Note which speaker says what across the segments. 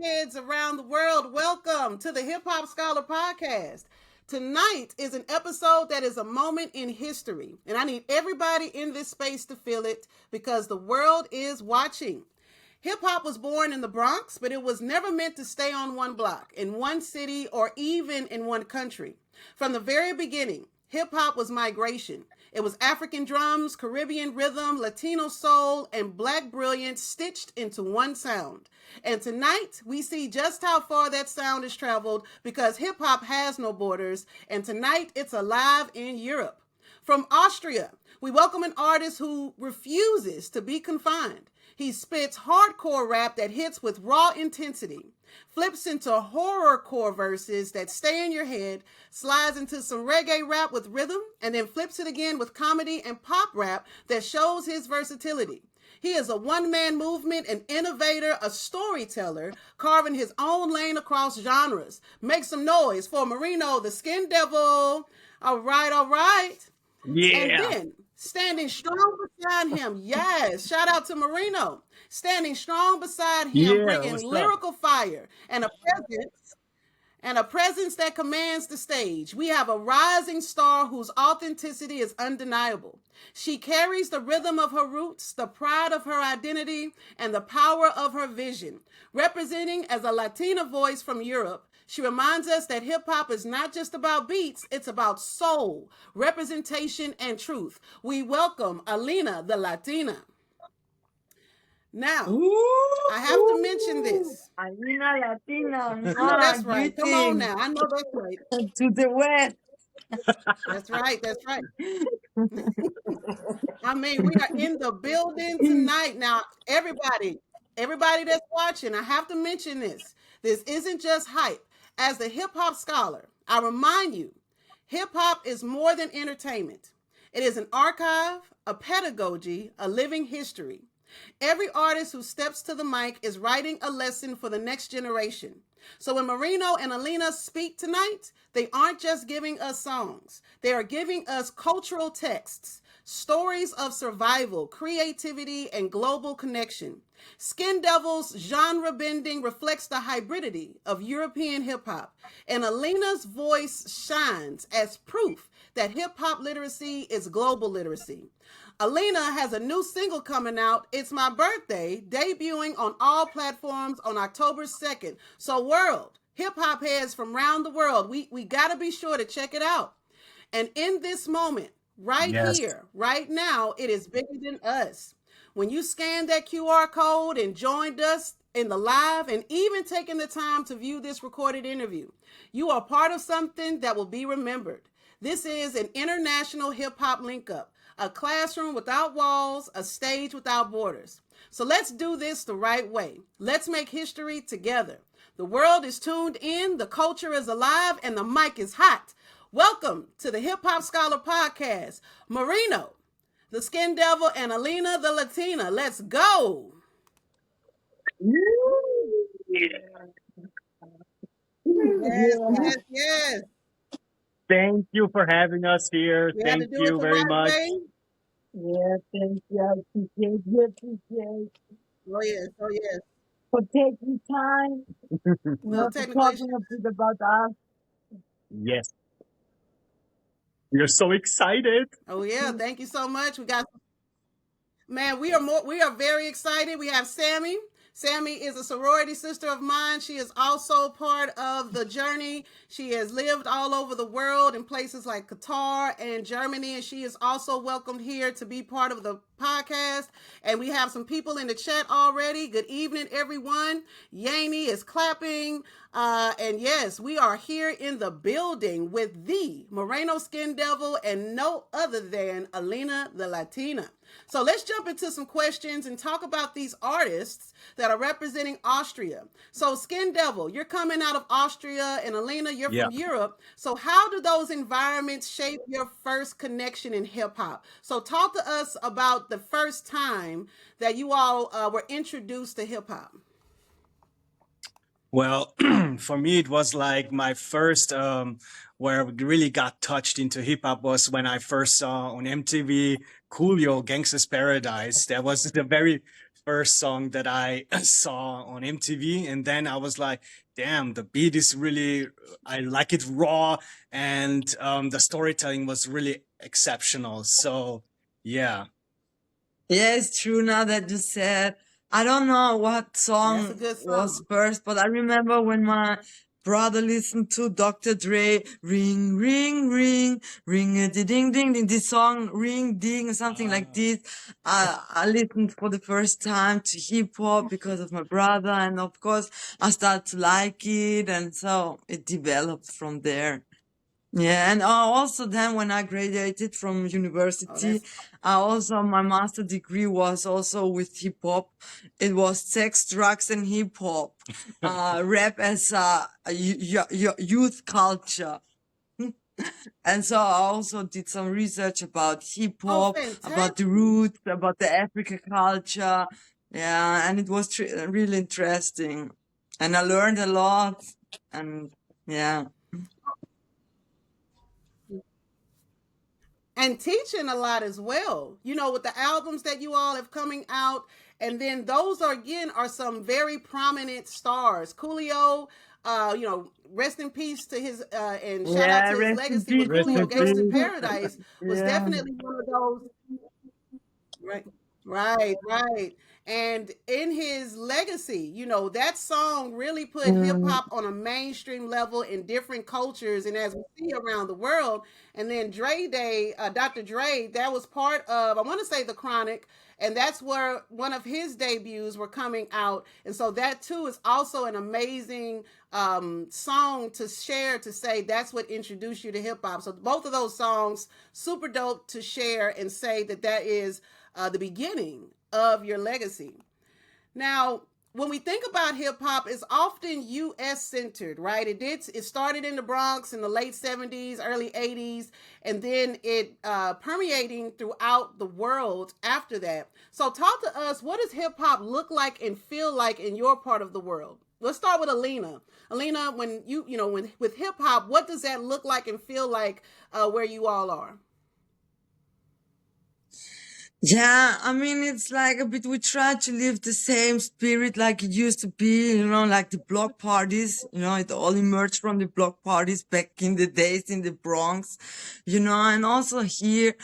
Speaker 1: heads around the world. Welcome to the Hip Hop Scholar Podcast. Tonight is an episode that is a moment in history, and I need everybody in this space to feel it because the world is watching. Hip hop was born in the Bronx, but it was never meant to stay on one block, in one city, or even in one country. From the very beginning, hip hop was migration. It was African drums, Caribbean rhythm, Latino soul, and Black brilliance stitched into one sound. And tonight, we see just how far that sound has traveled because hip hop has no borders, and tonight it's alive in Europe. From Austria, we welcome an artist who refuses to be confined. He spits hardcore rap that hits with raw intensity, flips into horrorcore verses that stay in your head, slides into some reggae rap with rhythm, and then flips it again with comedy and pop rap that shows his versatility. He is a one-man movement, an innovator, a storyteller, carving his own lane across genres. Make some noise for Moreno the SkinDevil. All right, all right.
Speaker 2: Yeah.
Speaker 1: And then, standing strong beside him, yes, shout out to Moreno. Standing strong beside him, bringing lyrical fire and a presence that commands the stage. We have a rising star whose authenticity is undeniable. She carries the rhythm of her roots, the pride of her identity, and the power of her vision. Representing as a Latina voice from Europe, she reminds us that hip-hop is not just about beats, it's about soul, representation, and truth. We welcome Alina the Latina. Now, I have to mention this.
Speaker 3: Alina Latina.
Speaker 1: I know that's right. Come on now. I know that's right.
Speaker 3: To the west.
Speaker 1: That's right. That's right. I mean, we are in the building tonight. Now, everybody that's watching, I have to mention this. This isn't just hype. As the hip hop scholar, I remind you, hip hop is more than entertainment. It is an archive, a pedagogy, a living history. Every artist who steps to the mic is writing a lesson for the next generation. So when Moreno and Alina speak tonight, they aren't just giving us songs. They are giving us cultural texts, stories of survival, creativity, and global connection. SkinDevil's genre bending reflects the hybridity of European hip-hop, and Alina's voice shines as proof that hip-hop literacy is global literacy. Alina has a new single coming out, It's My Birthday, debuting on all platforms on October 2nd. So world, hip-hop heads from around the world, we got to be sure to check it out. And in this moment, here, right now, it is bigger than us. When you scanned that QR code and joined us in the live and even taking the time to view this recorded interview, you are part of something that will be remembered. This is an international hip-hop link-up, a classroom without walls, a stage without borders. So let's do this the right way. Let's make history together. The world is tuned in, the culture is alive, and the mic is hot. Welcome to the Hip Hop Scholar Podcast. Moreno, the SkinDevil, and Alina the Latina. Let's go. Yes.
Speaker 2: Thank you for having us here. Thank you very much.
Speaker 3: Yeah, thank you. I appreciate you.
Speaker 1: Oh, yes.
Speaker 3: For taking time.
Speaker 1: No
Speaker 3: for talking a bit about us.
Speaker 2: Yes. We're so excited.
Speaker 1: Oh, yeah. Thank you so much. We are very excited. We have Sammy. Sammy is a sorority sister of mine. She is also part of the journey. She has lived all over the world in places like Qatar and Germany, and she is also welcomed here to be part of the podcast. And we have some people in the chat already. Good evening, everyone. Yanni is clapping. And yes, we are here in the building with the Moreno SkinDevil and no other than Alina the Latina. So let's jump into some questions and talk about these artists that are representing Austria. So SkinDevil, you're coming out of Austria, and Alina, you're from Europe. So how do those environments shape your first connection in hip hop? So talk to us about the first time that you all were introduced to hip hop.
Speaker 2: Well, for me, it was like my first, where I really got touched into hip hop was when I first saw on MTV Coolio Gangsta's Paradise. That was the very first song that I saw on MTV, and then I was like, "Damn, the beat is really, I like it raw, and the storytelling was really exceptional." So, yeah.
Speaker 4: Yeah, it's true now that you said. I don't know what
Speaker 1: That's a
Speaker 4: song
Speaker 1: good
Speaker 4: was
Speaker 1: song.
Speaker 4: first, but I remember when my brother listened to Dr. Dre, ring, ring, ring, ring a ding, ding, ding, this song, ring, ding, something like
Speaker 2: Ah.
Speaker 4: this. I listened for the first time to hip hop because of my brother, and of course, I started to like it, and so it developed from there. Yeah, and also then when I graduated from
Speaker 1: Oh,
Speaker 4: university,
Speaker 1: that's
Speaker 4: also my master degree was also with hip hop. It was sex, drugs, and hip hop, rap as youth culture. And so I also did some research about hip
Speaker 1: oh
Speaker 4: hop, about
Speaker 1: fantastic.
Speaker 4: the roots, about the Africa culture. Yeah, and it was really interesting, and I learned a lot. And yeah.
Speaker 1: And teaching a lot as well. You know, with the albums that you all have coming out, and then those are again are some very prominent stars. Coolio, rest in peace to his and shout out
Speaker 4: Yeah,
Speaker 1: to his
Speaker 4: rest in
Speaker 1: legacy. But
Speaker 4: peace,
Speaker 2: Rest
Speaker 1: Coolio,
Speaker 2: in
Speaker 1: Gangsta
Speaker 4: Coolio.
Speaker 2: peace.
Speaker 1: Paradise was
Speaker 4: Yeah.
Speaker 1: definitely one of those. Right. Right, right. And in his legacy, that song really put hip
Speaker 4: Mm,
Speaker 1: hop on a mainstream level in different cultures and as we see around the world. And then Dre Day, Dr. Dre, that was part of, I want to say, The Chronic. And that's where one of his debuts were coming out. And so that too is also an amazing song to share to say that's what introduced you to hip hop. So both of those songs, super dope to share and say that that is the beginning of your legacy. Now, when we think about hip hop, it's often U.S. centered, right? It started in the Bronx in the late 70s, early 80s, and then it permeating throughout the world after that. So, talk to us. What does hip hop look like and feel like in your part of the world? Let's start with Alina. Alina, when when with hip hop, what does that look like and feel like where you all are?
Speaker 4: Yeah, I mean, it's like a bit, we try to live the same spirit like it used to be, like the block parties, it all emerged from the block parties back in the days in the Bronx, and also here,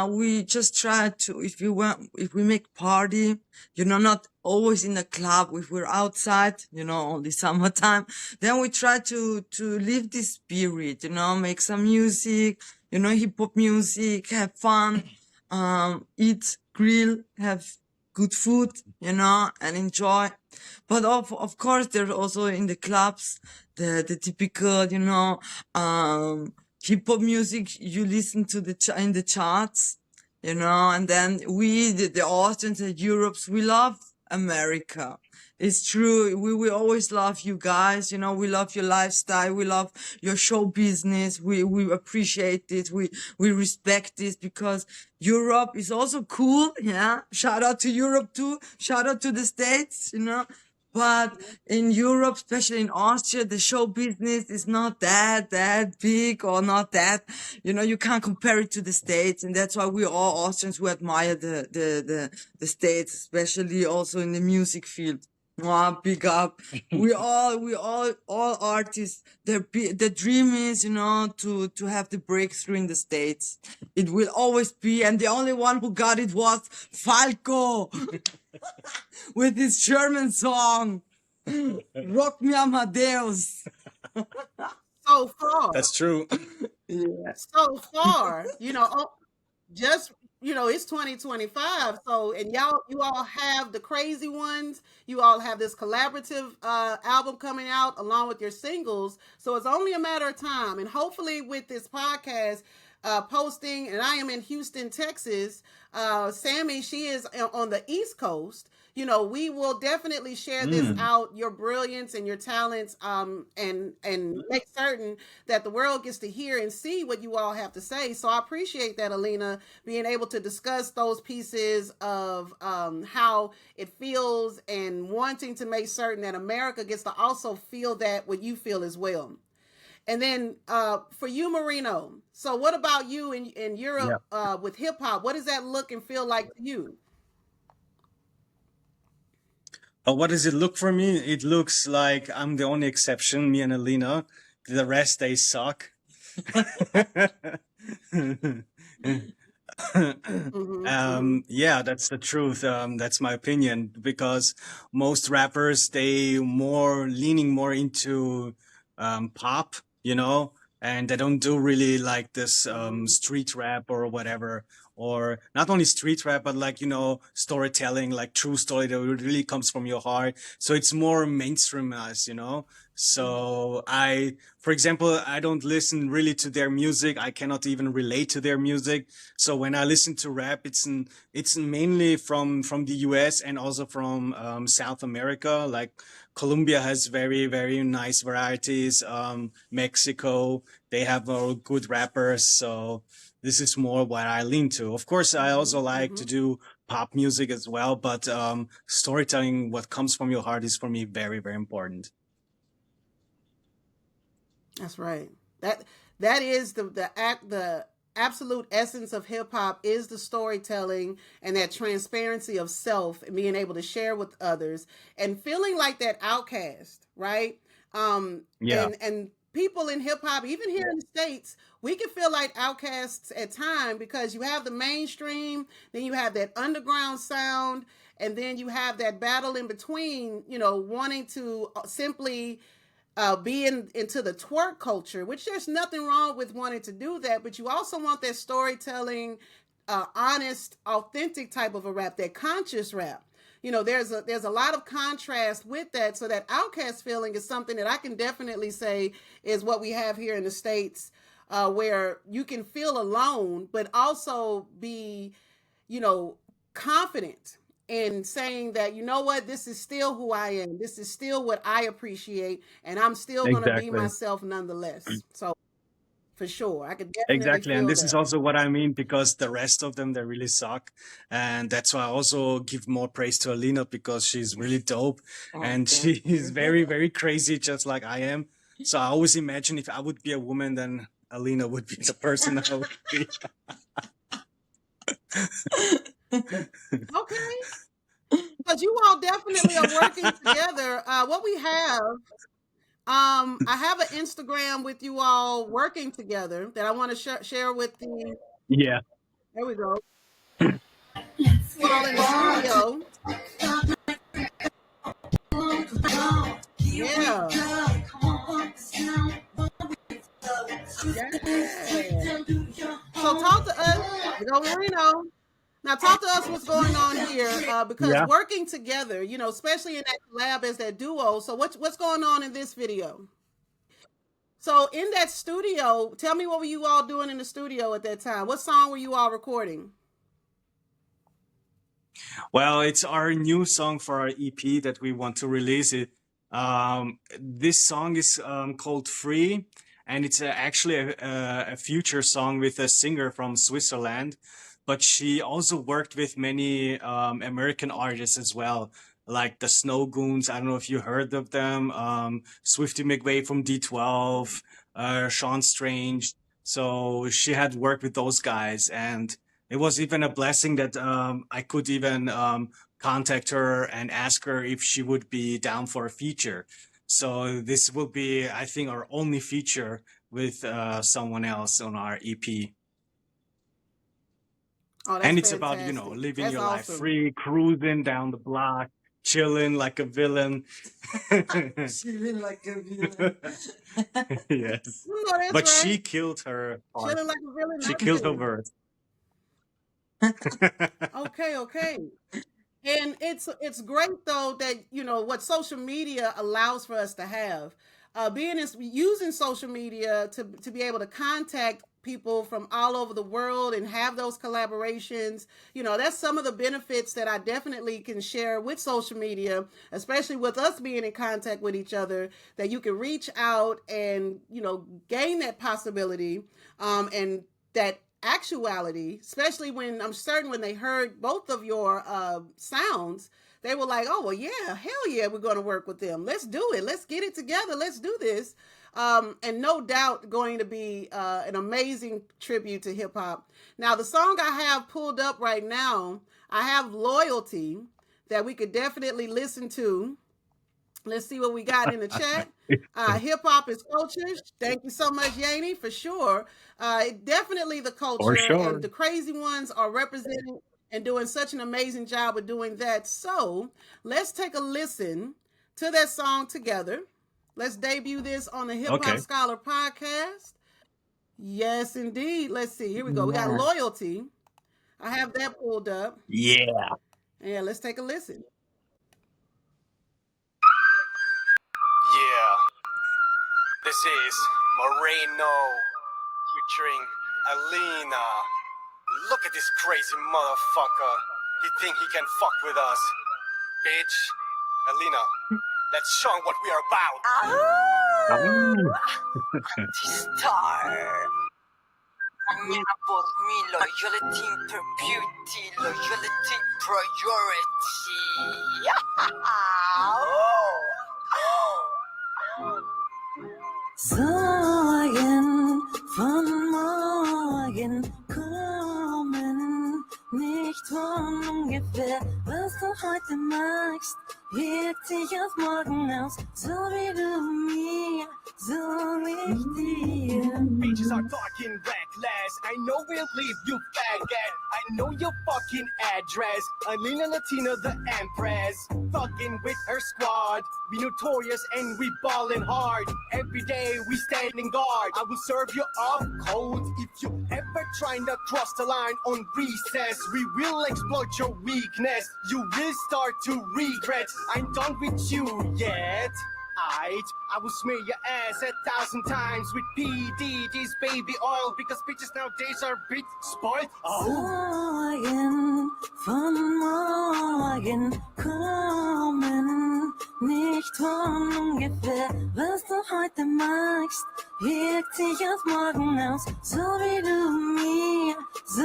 Speaker 4: we just try to, if we make party, not always in a club, if we're outside, only summertime, then we try to live this spirit, make some music, hip hop music, have fun, eat, grill, have good food, and enjoy. But of course, there's also in the clubs, the typical, hip hop music you listen to in the charts, and then we, the Austrians and Europes, we love America. It's true. We always love you guys. We love your lifestyle. We love your show business. We appreciate it. We respect this because Europe is also cool. Yeah. Shout out to Europe too. Shout out to the States, But in Europe, especially in Austria, the show business is not that big or not that, you can't compare it to the States. And that's why we all Austrians who admire the States, especially also in the music field. Wow, big up. All artists, the dream is, to have the breakthrough in the States. It will always be. And the only one who got it was Falco with his German song, Rock Me Amadeus.
Speaker 1: So far,
Speaker 2: That's true.
Speaker 4: Yeah.
Speaker 1: so far, just it's 2025. So and you all have the crazy ones. You all have this collaborative album coming out along with your singles. So it's only a matter of time. And hopefully with this podcast posting, and I am in Houston, Texas. Sammy, she is on the East Coast. We will definitely share this
Speaker 2: Mm.
Speaker 1: out, your brilliance and your talents, and make certain that the world gets to hear and see what you all have to say. So I appreciate that, Alina, being able to discuss those pieces of how it feels and wanting to make certain that America gets to also feel that what you feel as well. And then for you, Moreno, so what about you in
Speaker 2: Yeah.
Speaker 1: Europe with hip hop? What does that look and feel like to you?
Speaker 2: What does it look for me? It looks like I'm the only exception, me and Alina. The rest, they suck.
Speaker 1: Mm-hmm.
Speaker 2: Yeah, that's the truth. That's my opinion because most rappers they more leaning more into pop, you know, and they don't do really like this
Speaker 1: Mm-hmm.
Speaker 2: street rap or whatever, or not only street rap, but like storytelling, like true story that really comes from your heart. So it's more mainstreamized, you know. So for example, I don't listen really to their music. I cannot even relate to their music. So when I listen to rap, it's mainly from the US and also from South America. Like Colombia has very nice varieties. Mexico, they have good rappers. So this is more what I lean to. Of course, I
Speaker 1: Mm-hmm.
Speaker 2: also like
Speaker 1: Mm-hmm.
Speaker 2: to do pop music as well, but storytelling, what comes from your heart, is for me very important.
Speaker 1: That's right. That that is the absolute essence of hip hop is the storytelling and that transparency of self and being able to share with others and feeling like that outcast, right?
Speaker 2: Yeah,
Speaker 1: And people in hip hop, even here in the states, we can feel like outcasts at times because you have the mainstream, then you have that underground sound, and then you have that battle in between. Wanting to simply being into the twerk culture, which there's nothing wrong with wanting to do that, but you also want that storytelling, honest, authentic type of a rap, that conscious rap. There's a lot of contrast with that. So that outcast feeling is something that I can definitely say is what we have here in the States, where you can feel alone, but also be, you know, confident in saying that, what, this is still who I am. This is still what I appreciate, and I'm still going to be
Speaker 2: exactly.
Speaker 1: myself nonetheless. So, for sure, I could definitely
Speaker 2: Exactly. And
Speaker 1: feel
Speaker 2: this is
Speaker 1: that.
Speaker 2: also what I mean because the rest of them, they really suck. And that's why I also give more praise to Alina because she's really dope
Speaker 4: Oh,
Speaker 2: and
Speaker 4: thank
Speaker 2: she is
Speaker 4: you.
Speaker 2: very crazy, just like I am. So I always imagine if I would be a woman, then Alina would be the person I would be.
Speaker 1: Okay, because you all definitely are working together. What we have, I have an Instagram with you all working together that I want to share with the.
Speaker 2: Yeah.
Speaker 1: There we go. You all in the studio. Yeah. Yeah. So talk to us. You go, Marino. Now talk to us what's going on here, because
Speaker 2: Yeah.
Speaker 1: working together, especially in that collab as that duo. So what's going on in this video? So in that studio, tell me what were you all doing in the studio at that time? What song were you all recording?
Speaker 2: Well, it's our new song for our EP that we want to release it. This song is called Free, and it's actually a future song with a singer from Switzerland, but she also worked with many American artists as well, like the Snow Goons. I don't know if you heard of them. Swifty McVay from D12, Sean Strange. So she had worked with those guys, and it was even a blessing that I could even contact her and ask her if she would be down for a feature. So this will be, I think, our only feature with someone else on our EP.
Speaker 1: Oh, that's
Speaker 2: And it's about,
Speaker 1: fantastic.
Speaker 2: living
Speaker 1: That's
Speaker 2: your life
Speaker 1: awesome.
Speaker 2: free, cruising down the block, chilling like a villain.
Speaker 4: Feeling like a villain.
Speaker 2: Yes.
Speaker 1: No, that's
Speaker 2: But
Speaker 1: right.
Speaker 2: she killed her heart.
Speaker 1: Chilling like a villain.
Speaker 2: She
Speaker 1: I
Speaker 2: killed her
Speaker 1: do.
Speaker 2: verse.
Speaker 1: Okay, okay. And it's great though that what social media allows for us to have, being using social media to be able to contact people from all over the world and have those collaborations. That's some of the benefits that I definitely can share with social media, especially with us being in contact with each other, that you can reach out and gain that possibility, and that actuality, especially when I'm certain when they heard both of your sounds, they were like, oh, well, yeah, hell yeah, we're going to work with them. Let's do it. Let's get it together. Let's do this. And no doubt going to be an amazing tribute to hip hop. Now, the song I have pulled up right now, I have Loyalty. that we could definitely listen to. Let's see what we got in the chat. Hip hop is culture. Thank you so much, Yanni, for sure. Definitely the
Speaker 2: For
Speaker 1: culture, and
Speaker 2: sure.
Speaker 1: the crazy ones are representing and doing such an amazing job of doing that. So let's take a listen to that song together. Let's debut this on the Hip Hop
Speaker 2: Okay.
Speaker 1: Scholar podcast. Yes, indeed. Let's see. Here we go. We got
Speaker 4: Yeah.
Speaker 1: Loyalty. I have that pulled up.
Speaker 2: Yeah.
Speaker 1: Yeah, let's take a listen.
Speaker 5: Yeah, this is Moreno featuring Alina. Look at this crazy motherfucker. He think he can fuck with us. Bitch, Alina, let's show him what we are about.
Speaker 4: Star. Amina por me, loyalty per beauty, loyalty priority. Sorgen von morgen kommen nicht von ungefähr. Was du heute magst, wirkt sich auf morgen aus. So wie du mir, so ich dir.
Speaker 5: Bitches are talking reckless. I know we'll leave you faggot. I know your fucking address. Alina Latina, the Empress. Fucking with her squad. We notorious and we ballin' hard. Every day we standing guard. I will serve you up cold. If you ever trying to cross the line on recess, we will exploit your weakness. You will start to regret. I'm done with you yet. I will smear your ass 1,000 times with PDD's baby oil because bitches nowadays are a bit spoiled.
Speaker 4: Sorgen von morgen kommen nicht von ungefähr. Was du heute magst, wirkt sich auf morgen aus. So wie du mir, so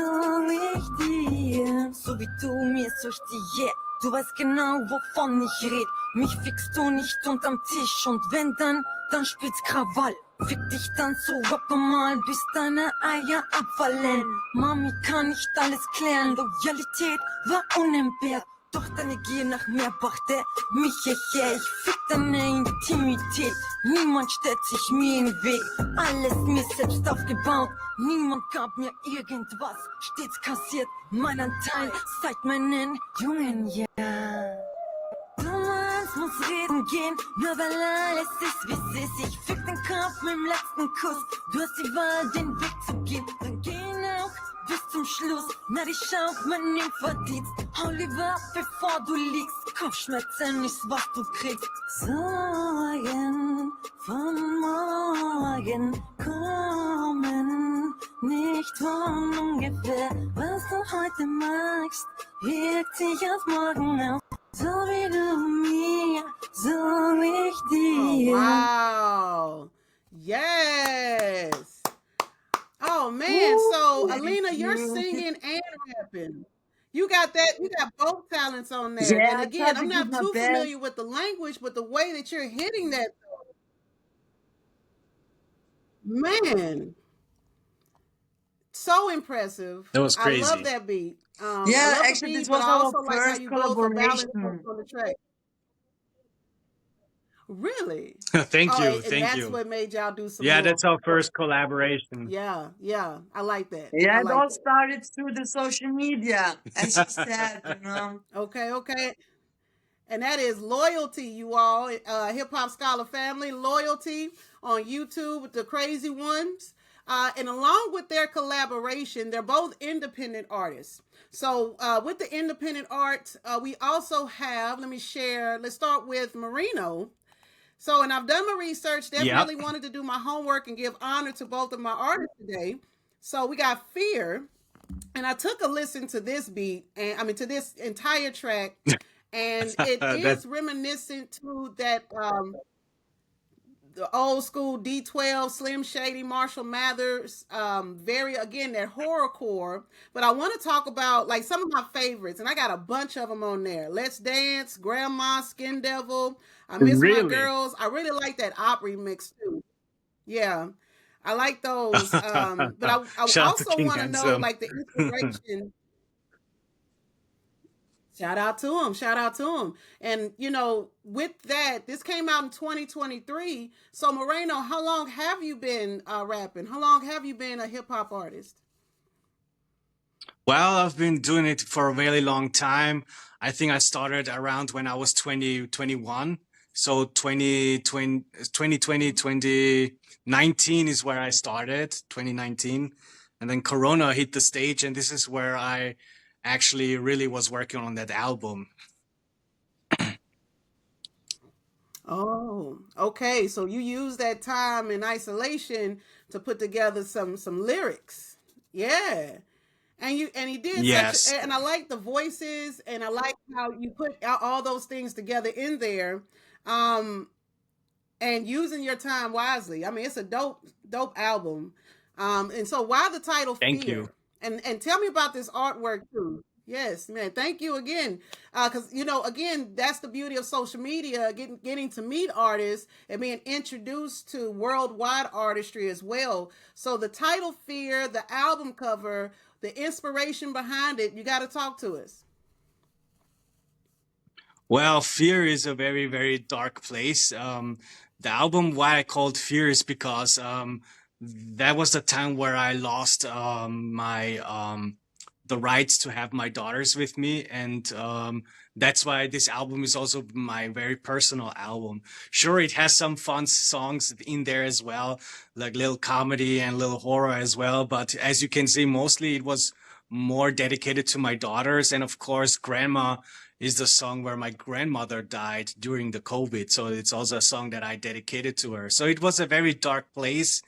Speaker 4: ich dir. So wie du mir, so ich dir, yeah. Du weißt genau, wovon ich red. Mich fickst du nicht unterm Tisch und wenn dann spielt's Krawall. Fick dich dann so mal, bis deine Eier abfallen. Mami kann nicht alles klären, Loyalität war unentbehrt. Doch deine Gier nach mehr brachte mich hierher. Ich fick deine Intimität, niemand stellt sich mir in den Weg. Alles mir selbst aufgebaut, niemand gab mir irgendwas. Stets kassiert mein Anteil seit meinen jungen Jahren. Thomas muss reden gehen, nur weil alles ist, wie's ist. Ich fick den Kopf mit dem letzten Kuss. Du hast die Wahl, den Weg zu gehen. Dann gehen auch bis zum Schluss. Na, die schaut man im Verdienst. Hau lieber ab, bevor du liegst. Kopfschmerzen ist, was du kriegst. Sorgen von morgen kommen nicht von ungefähr. Was du heute magst, wirkt sich auf morgen aus. So wie du mir, so ich dir.
Speaker 1: Wow. Yes. Oh man. So Alina, you're singing and rapping. You got that, you got both talents on there.
Speaker 4: Yeah,
Speaker 1: And
Speaker 4: I
Speaker 1: again,
Speaker 4: tried to
Speaker 1: I'm
Speaker 4: give
Speaker 1: not
Speaker 4: my
Speaker 1: too
Speaker 4: best.
Speaker 1: familiar with the language, but the way that you're hitting that, man, so impressive.
Speaker 2: That was
Speaker 1: I love
Speaker 2: crazy.
Speaker 1: that beat. I
Speaker 4: Yeah,
Speaker 1: love the
Speaker 4: actually, this
Speaker 1: beat, but
Speaker 4: was
Speaker 1: I
Speaker 4: our
Speaker 1: also like how
Speaker 4: first
Speaker 1: you both are balanced
Speaker 4: collaboration.
Speaker 1: on the track. Really?
Speaker 2: Thank
Speaker 1: Oh,
Speaker 2: you.
Speaker 1: and
Speaker 2: Thank
Speaker 1: that's
Speaker 2: you.
Speaker 1: what made y'all do some
Speaker 2: Yeah,
Speaker 1: more.
Speaker 2: that's our first collaboration.
Speaker 1: Yeah, yeah. I like that.
Speaker 4: Yeah,
Speaker 1: I
Speaker 4: it
Speaker 1: like
Speaker 4: all
Speaker 1: that.
Speaker 4: started through the social media, as she said, you know.
Speaker 1: Okay, okay. And that is Loyalty, you all. Hip Hop Scholar family, Loyalty on YouTube with the crazy ones. And along with their collaboration, they're both independent artists. So with the independent art, we also have, let me share, let's start with Moreno. So, and I've done my research, definitely wanted to do my homework and give honor to both of my artists today. So we got Fear, and I took a listen to this beat, and I mean to this entire track, and it is reminiscent to that the old school D12, Slim Shady, Marshall Mathers, very, again, that horrorcore. But I want to talk about like some of my favorites, and I got a bunch of them on there. Let's Dance, Grandma, SkinDevil, I Miss My
Speaker 2: Really?
Speaker 1: Girls. I really like that op remix too. Yeah, I like those. But I
Speaker 2: Shout out to
Speaker 1: also
Speaker 2: King
Speaker 1: want to know
Speaker 2: Handsome.
Speaker 1: like the inspiration. Shout out to him. Shout out to him. And with that, this came out in 2023. So Moreno, how long have you been rapping? How long have you been a hip hop artist?
Speaker 2: Well, I've been doing it for a very long time. I think I started around when I was 2021. So 2019 is where I started, 2019. And then Corona hit the stage, and this is where I actually really was working on that album.
Speaker 1: Oh, okay. So you use that time in isolation to put together some lyrics. Yeah. And he did such
Speaker 2: Yes.
Speaker 1: and I like the voices and I like how you put all those things together in there. Um and using your time wisely. I mean, it's a dope album. And so why the title
Speaker 2: Thank you.
Speaker 1: Fear? And tell me about this artwork too. Yes, man. Thank you again. Because again, that's the beauty of social media, getting to meet artists and being introduced to worldwide artistry as well. So the title Fear, the album cover, the inspiration behind it, you got to talk to us.
Speaker 2: Well, Fear is a very, very dark place. The album, why I called Fear is because that was the time where I lost my the rights to have my daughters with me, and that's why this album is also my very personal album. Sure, it has some fun songs in there as well, like little comedy and little horror as well. But as you can see, mostly it was more dedicated to my daughters, and of course, Grandma is the song where my grandmother died during the COVID. So it's also a song that I dedicated to her. So it was a very dark place.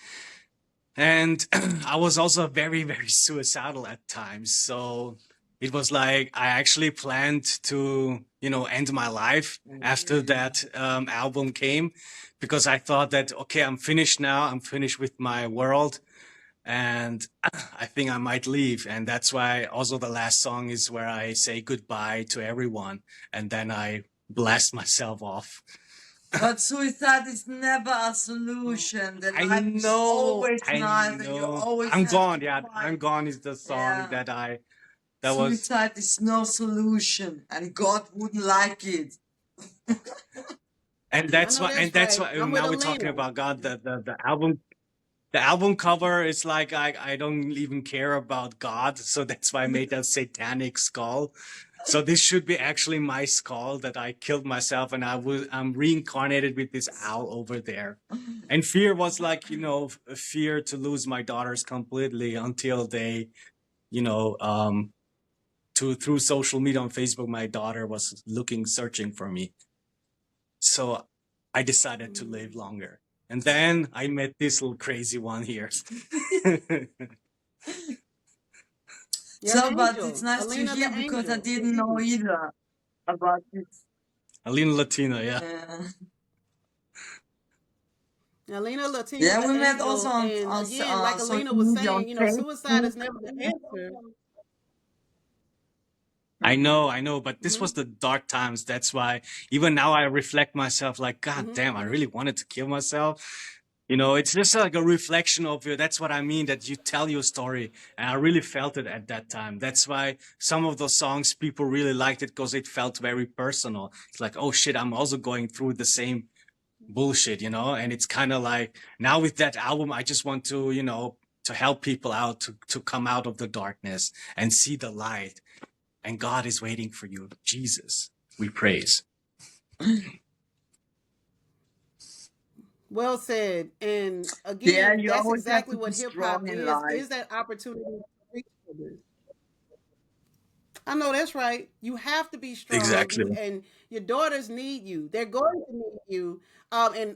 Speaker 2: And I was also very, very suicidal at times. So it was like I actually planned to, end my life after that album came, because I thought that, okay, I'm finished now. I'm finished with my world. And I think I might leave. And that's why also the last song is where I say goodbye to everyone. And then I blast myself off.
Speaker 4: But suicide is never a solution. The
Speaker 2: I
Speaker 4: life is
Speaker 2: know,
Speaker 4: always
Speaker 2: I
Speaker 4: nice, and you
Speaker 2: know.
Speaker 4: always
Speaker 2: I'm
Speaker 4: have
Speaker 2: gone.
Speaker 4: to
Speaker 2: Yeah,
Speaker 4: fight.
Speaker 2: I'm gone is the song
Speaker 4: Yeah.
Speaker 2: that was.
Speaker 4: Suicide is no solution, and God wouldn't like it.
Speaker 2: And
Speaker 1: I
Speaker 2: that's
Speaker 1: know
Speaker 2: why,
Speaker 1: that's
Speaker 2: and that's
Speaker 1: right.
Speaker 2: why,
Speaker 1: I'm
Speaker 2: and
Speaker 1: with
Speaker 2: now we're talking
Speaker 1: Alina.
Speaker 2: about God, the album cover is like, I don't even care about God. So that's why I made that satanic skull. So this should be actually my skull that I killed myself, and I'm reincarnated with this owl over there. And Fear was like, a fear to lose my daughters completely until they, through social media on Facebook, my daughter was searching for me. So I decided to live longer. And then I met this little crazy one here.
Speaker 1: You're an
Speaker 4: But
Speaker 1: angel.
Speaker 4: it's nice to
Speaker 1: Alina
Speaker 4: hear
Speaker 1: the
Speaker 4: because I
Speaker 1: angel.
Speaker 4: didn't know either about it.
Speaker 2: Alina Latina, yeah.
Speaker 1: Alina Latina
Speaker 4: Yeah,
Speaker 1: the
Speaker 4: we met
Speaker 1: angel.
Speaker 4: also on
Speaker 1: And again, like
Speaker 4: social
Speaker 1: Alina was
Speaker 4: media, on
Speaker 1: saying, suicide
Speaker 4: Facebook.
Speaker 1: is never the answer.
Speaker 2: I know, but this was the dark times. That's why even now I reflect myself like, God damn, I really wanted to kill myself. It's just like a reflection of you. That's what I mean, that you tell your story. And I really felt it at that time. That's why some of those songs, people really liked it because it felt very personal. It's like, oh shit, I'm also going through the same bullshit, and it's kind of like now with that album, I just want to, to help people out to come out of the darkness and see the light. And God is waiting for you. Jesus, we praise.
Speaker 1: Well said. And
Speaker 4: Yeah,
Speaker 1: again,
Speaker 4: you
Speaker 1: that's
Speaker 4: always have
Speaker 1: exactly
Speaker 4: to be
Speaker 1: what hip hop
Speaker 4: strong in life.
Speaker 1: is that opportunity to reach others. I know that's right. You have to be strong.
Speaker 2: Exactly.
Speaker 1: And your daughters need you. They're going to need you. I'm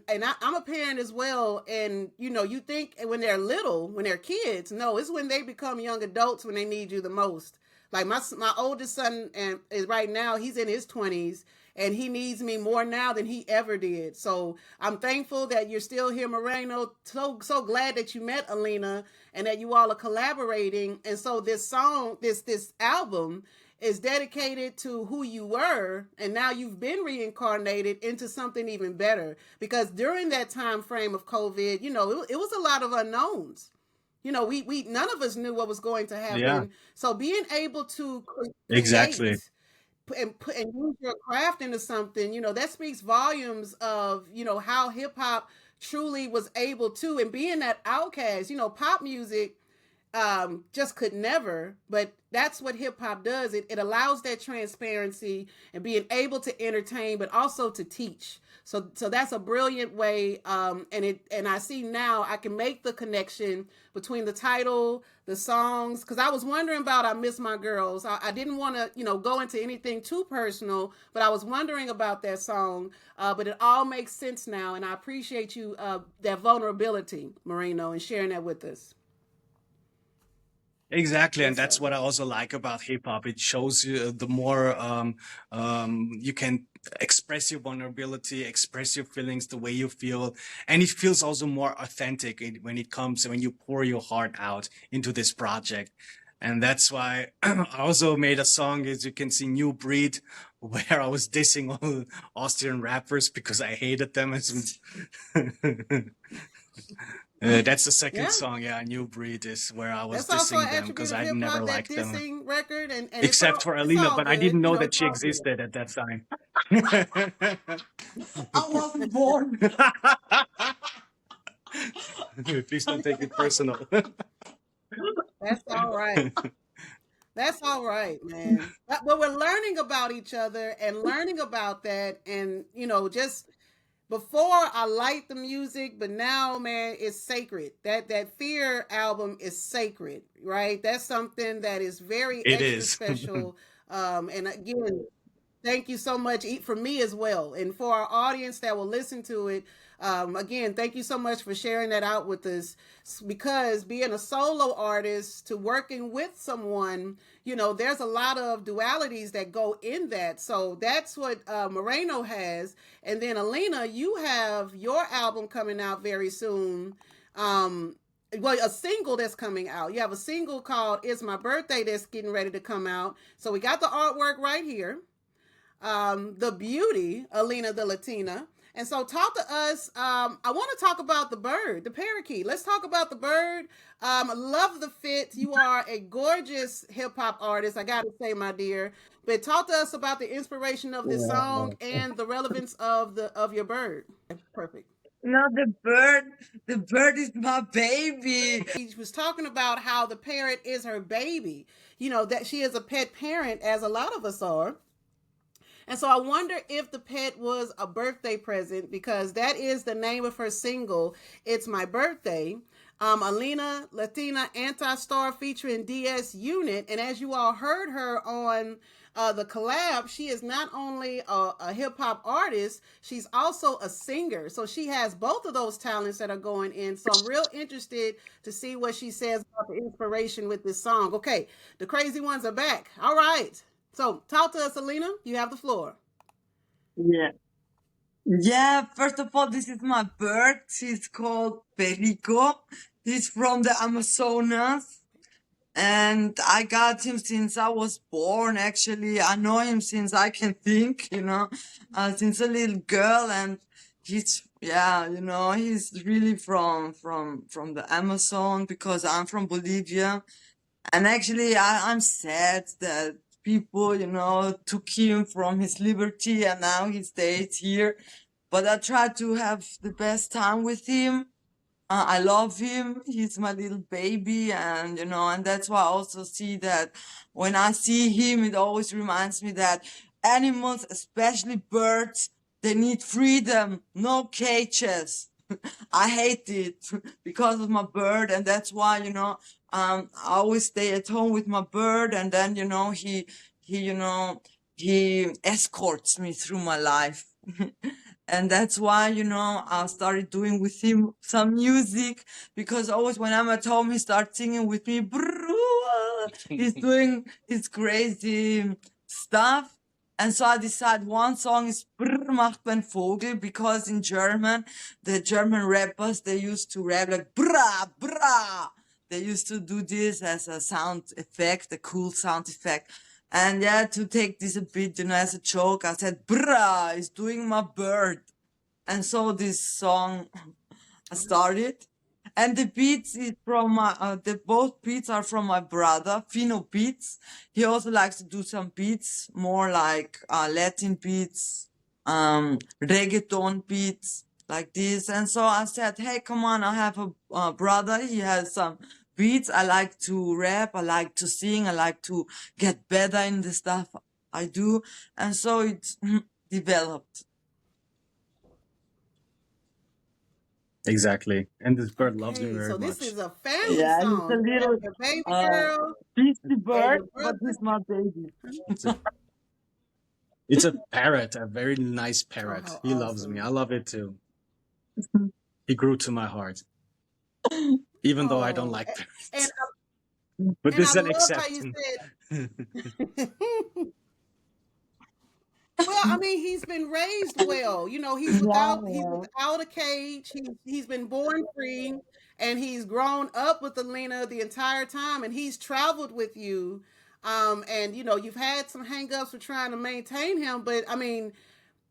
Speaker 1: a parent as well. And you think when they're little, when they're kids, no, it's when they become young adults when they need you the most. Like my oldest son is right now. He's in his 20s, and he needs me more now than he ever did. So I'm thankful that you're still here, Moreno. So glad that you met Alina and that you all are collaborating. And so this song, this album is dedicated to who you were, and now you've been reincarnated into something even better. Because during that time frame of COVID, it was a lot of unknowns. We none of us knew what was going to happen.
Speaker 2: Yeah.
Speaker 1: So being able to create
Speaker 2: Exactly.
Speaker 1: and use your craft into something, that speaks volumes of, how hip hop truly was able to, and being that outcast, pop music just could never, but that's what hip hop does. It allows that transparency and being able to entertain, but also to teach. So that's a brilliant way. And I see now I can make the connection between the title, the songs, because I was wondering about "I Miss My Girls." I didn't want to go into anything too personal, but I was wondering about that song. But it all makes sense now, and I appreciate you that vulnerability, Moreno, and sharing that with us.
Speaker 2: Exactly, and
Speaker 1: Yes,
Speaker 2: that's
Speaker 1: sir.
Speaker 2: what I also like about hip hop. It shows you the more you can express your vulnerability, express your feelings the way you feel, and it feels also more authentic when it comes when you pour your heart out into this project. And that's why I also made a song, as you can see, New Breed, where I was dissing all Austrian rappers because I hated them. That's the second
Speaker 1: Yeah.
Speaker 2: song. Yeah, New Breed is where I was
Speaker 1: That's also an
Speaker 2: dissing them
Speaker 1: attribute
Speaker 2: because
Speaker 1: of
Speaker 2: I
Speaker 1: hip
Speaker 2: never
Speaker 1: hop, that
Speaker 2: liked them,
Speaker 1: dissing record, and
Speaker 2: except for
Speaker 1: it's
Speaker 2: Alina,
Speaker 1: all
Speaker 2: but I
Speaker 1: good.
Speaker 2: didn't know that
Speaker 1: It's
Speaker 2: she
Speaker 1: all good.
Speaker 2: existed at that time.
Speaker 4: I wasn't born.
Speaker 2: Please don't take it personal.
Speaker 1: That's all right. That's all right, man. But we're learning about each other and learning about that, and just before I liked the music, but now, man, it's sacred. That Fear album is sacred, right? That's something that is very
Speaker 2: It
Speaker 1: extra
Speaker 2: is.
Speaker 1: special. And again, thank you so much for me as well, and for our audience that will listen to it. Again, thank you so much for sharing that out with us, because being a solo artist to working with someone, there's a lot of dualities that go in that. So that's what Moreno has. And then Alina, you have your album coming out very soon. Well, a single that's coming out. You have a single called "It's My Birthday" that's getting ready to come out. So we got the artwork right here. The beauty, Alina the Latina. And so, talk to us. I want to talk about the bird, the parakeet. Let's talk about the bird. Love the fit. You are a gorgeous hip hop artist, I got to say, my dear. But talk to us about the inspiration of this song
Speaker 3: Yeah.
Speaker 1: and the relevance of your bird. Perfect.
Speaker 4: No, the bird is my baby.
Speaker 1: She was talking about how the parrot is her baby. That she is a pet parent, as a lot of us are. And so I wonder if the pet was a birthday present, because that is the name of her single, "It's My Birthday." Alina Latina Anti-Star featuring DS Unit. And as you all heard her on the collab, she is not only a hip hop artist, she's also a singer. So she has both of those talents that are going in. So I'm real interested to see what she says about the inspiration with this song. Okay, the crazy ones are back. All right. So talk to us, Alina. You have the floor.
Speaker 4: Yeah. Yeah, first of all, this is my bird. He's called Perico. He's from the Amazonas. And I got him since I was born, actually. I know him since I can think, since a little girl. And he's really from the Amazon, because I'm from Bolivia. And actually, I'm sad that people, took him from his liberty and now he stays here. But I try to have the best time with him. I love him. He's my little baby, and that's why I also see that when I see him, it always reminds me that animals, especially birds, they need freedom, no cages. I hate it because of my bird, and that's why, I always stay at home with my bird, and then, he escorts me through my life. And that's why, I started doing with him some music, because always when I'm at home, he starts singing with me. He's doing his crazy stuff. And so I decided one song is Brr macht ein Vogel, because in German, the German rappers, they used to rap like bra, bra. They used to do this as a sound effect, a cool sound effect. And yeah, to take this a bit, as a joke, I said, "Brah is doing my bird." And so this song started. And the beats is from my, both beats are from my brother, Fino Beats. He also likes to do some beats, more like Latin beats, reggaeton beats, like this. And so I said, hey, come on, I have a brother. He has some beats. I like to rap. I like to sing. I like to get better in the stuff I do. And so it developed.
Speaker 2: Exactly. And this bird loves me
Speaker 1: Okay,
Speaker 2: very
Speaker 1: so this
Speaker 2: much.
Speaker 1: is a family
Speaker 4: Yeah, he's a
Speaker 1: song. You have
Speaker 4: little
Speaker 1: your baby
Speaker 4: uh
Speaker 1: girl
Speaker 4: beastie
Speaker 1: and
Speaker 4: bird,
Speaker 1: your
Speaker 4: but
Speaker 1: brother.
Speaker 4: he's my baby.
Speaker 2: It's a it's a parrot, a very nice
Speaker 1: Oh,
Speaker 2: parrot.
Speaker 1: how
Speaker 2: He loves me. I
Speaker 1: awesome.
Speaker 2: love it too. He grew to my heart, even though I don't
Speaker 1: Oh,
Speaker 2: like
Speaker 1: and
Speaker 2: parrots. But
Speaker 1: and
Speaker 2: this
Speaker 1: I
Speaker 2: is an
Speaker 1: love how you
Speaker 2: exception.
Speaker 1: said. Well, I mean, he's been raised well. You know, he's
Speaker 4: Yeah.
Speaker 1: without a cage. He's been born free, and he's grown up with Alina the entire time, and he's traveled with you. And you know, you've had some hangups with trying to maintain him, but I mean,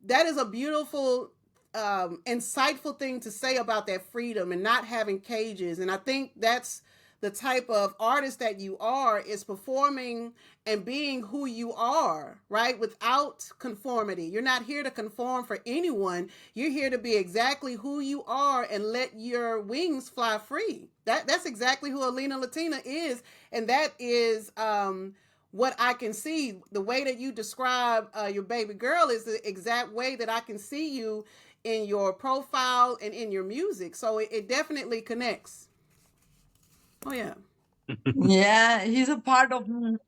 Speaker 1: that is a beautiful, insightful thing to say about that freedom and not having cages. And I think that's the type of artist that you are, is performing and being who you are, right? Without conformity. You're not here to conform for anyone. You're here to be exactly who you are and let your wings fly free. That's exactly who Alina Latina is. And that is what I can see. The way that you describe your baby girl is the exact way that I can see you in your profile and in your music. So it definitely connects. Oh yeah.
Speaker 4: Yeah, he's a part of me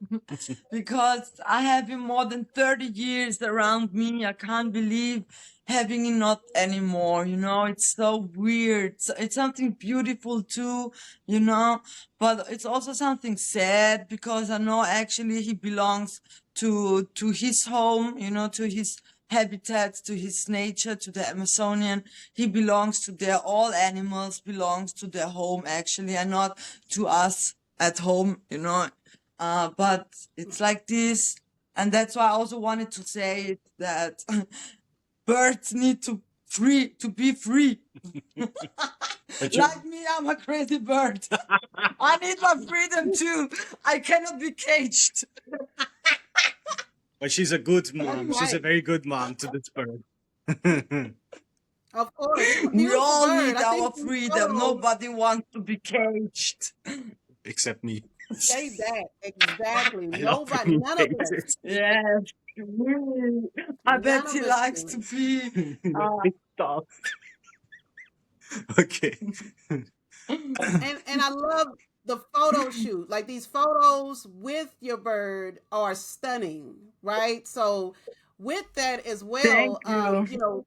Speaker 4: because I have him more than 30 years around me. I can't believe having him not anymore, you know, it's so weird. It's something beautiful too, you know, but it's also something sad because I know actually he belongs to his home, you know, to his habitat, to his nature, to the Amazonian. He belongs to their, all animals belongs to their home actually, and not to us at home, you know. But it's like this, and that's why I also wanted to say it, that birds need to be free.
Speaker 2: But you,
Speaker 4: Like me, I'm a crazy bird. I need my freedom too. I cannot be caged.
Speaker 2: but she's a good
Speaker 1: That's
Speaker 2: mom. She's a
Speaker 1: right.
Speaker 2: very good mom to this bird.
Speaker 1: Of course. It's a
Speaker 4: We
Speaker 1: beautiful
Speaker 4: all
Speaker 1: bird.
Speaker 4: need
Speaker 1: I
Speaker 4: our
Speaker 1: think these
Speaker 4: freedom.
Speaker 1: photos
Speaker 4: Nobody wants to be caged.
Speaker 2: Except me.
Speaker 1: say that. Exactly.
Speaker 2: I love
Speaker 1: Nobody,
Speaker 2: being
Speaker 1: none of us.
Speaker 2: hated.
Speaker 4: Yes, really. I bet
Speaker 1: None
Speaker 4: he
Speaker 1: of us
Speaker 4: likes
Speaker 1: do.
Speaker 4: to be.
Speaker 2: Stop. Okay.
Speaker 1: And I love the photo shoot. Like these photos with your bird are stunning, right? So with that as
Speaker 4: Thank
Speaker 1: well,
Speaker 4: you.
Speaker 1: you know,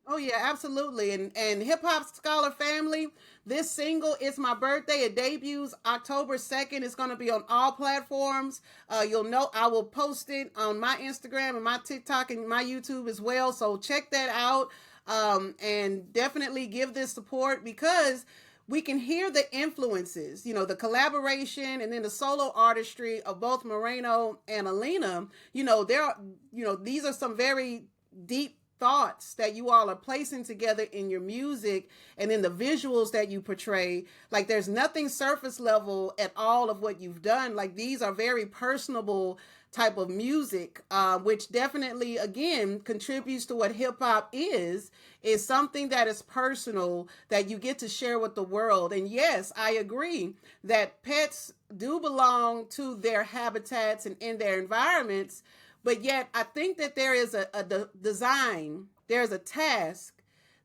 Speaker 1: oh yeah, absolutely. And Hip Hop Scholar family, this single, It's My Birthday. It debuts October 2nd. It's going to be on all platforms. You'll know I will post it on my Instagram and my TikTok and my YouTube as well. So check that out. And definitely give this support because we can hear the influences, you know, the collaboration and then the solo artistry of both Moreno and Alina. You know, these are some very deep thoughts that you all are placing together in your music and in the visuals that you portray. Like there's nothing surface level at all of what you've done. Like these are very personable type of music, which definitely again contributes to what hip hop is something that is personal that you get to share with the world. And yes, I agree that pets do belong to their habitats and in their environments, but yet I think that there is a design, there's a task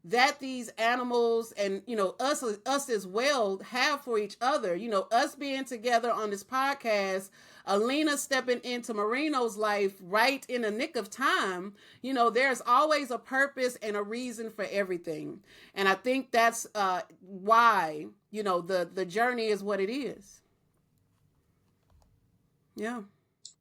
Speaker 1: that these animals and you know us as well have for each other. You know, us being together on this podcast, Alina stepping into Moreno's life right in the nick of time. You know, there's always a purpose and a reason for everything, and I think that's why you know the journey is what it is. Yeah.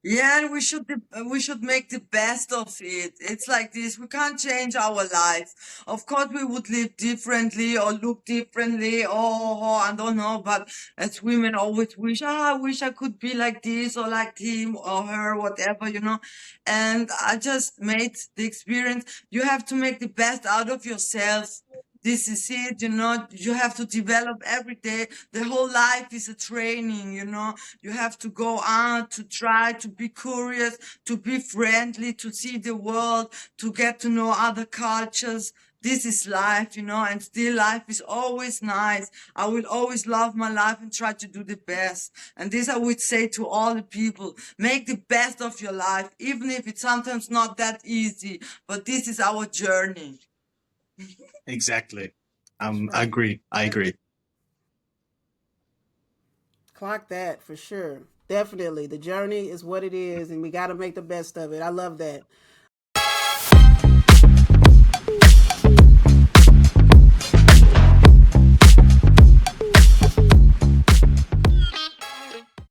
Speaker 4: Yeah, and we should make the best of it. It's like this. We can't change our life. Of course, we would live differently or look differently. Oh, I don't know. But as women, always wish. I wish I could be like this or like him or her, whatever, you know. And I just made the experience. You have to make the best out of yourself. This is it, you have to develop every day. The whole life is a training, you have to go out, to try to be curious, to be friendly, to see the world, to get to know other cultures. This is life, and still life is always nice. I will always love my life and try to do the best. And this I would say to all the people, make the best of your life, even if it's sometimes not that easy, but this is our journey.
Speaker 2: Exactly.
Speaker 1: That's
Speaker 2: I
Speaker 1: right.
Speaker 2: agree. I agree.
Speaker 1: Clock that for sure. Definitely. The journey is what it is, and we got to make the best of it. I love that.